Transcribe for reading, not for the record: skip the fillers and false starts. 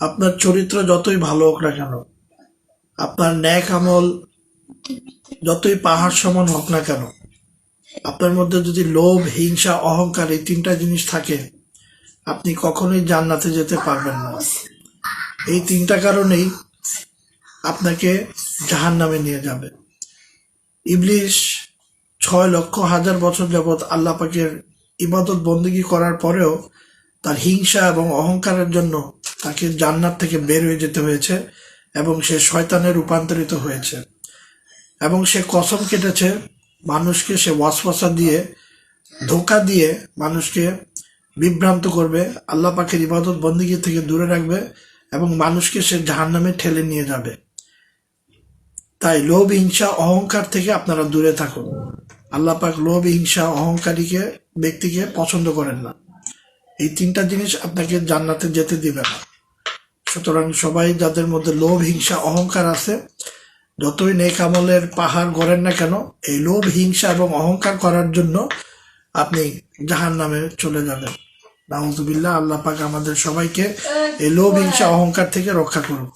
আপনার চরিত্র যতই ভালো হোক না কেন, আপনার ন্যাক আমল যতই পাহাড় সমান হোক না কেন, আপনার মধ্যে যদি লোভ, হিংসা, অহংকার এই তিনটা জিনিস থাকে, আপনি কখনোই জান্নাতে যেতে পারবেন না। এই তিনটা কারণেই আপনাকে জাহান্নামে নিয়ে যাবে। ইবলিশ 6,00,000 বছর যাবৎ আল্লাহ পাকের ইবাদত বন্দেগী করার পরেও তার হিংসা এবং অহংকারের জন্য তাকে জান্নাত থেকে বের হয়ে যেতে হয়েছে এবং সে শয়তানে রূপান্তরিত হয়েছে। এবং সে কসম কেটেছে মানুষকে, সে ওয়াসওয়াসা দিয়ে, ধোঁকা দিয়ে মানুষকে বিভ্রান্ত করবে, আল্লাহ পাকের ইবাদত বন্দেগী থেকে দূরে রাখবে এবং মানুষকে সে জাহান্নামে ঠেলে নিয়ে যাবে। তাই লোভ, হিংসা, অহংকার থেকে আপনারা দূরে থাকুন। আল্লাহ পাক লোভ, হিংসা, অহংকারীকে ব্যক্তিকে পছন্দ করেন না। এই তিনটা জিনিস আপনাকে জান্নাতে যেতে দিবে না। সুতরাং সবাই যাদের মধ্যে লোভ, হিংসা, অহংকার আছে, যতই নেক আমলের পাহাড় গড়েন না কেন, এই লোভ, হিংসা এবং অহংকার করার জন্য আপনি জাহান্নামে চলে যাবেন। নাউযুবিল্লাহ। আল্লাহ পাক আমাদের সবাইকে এই লোভ, হিংসা, অহংকার থেকে রক্ষা করুক।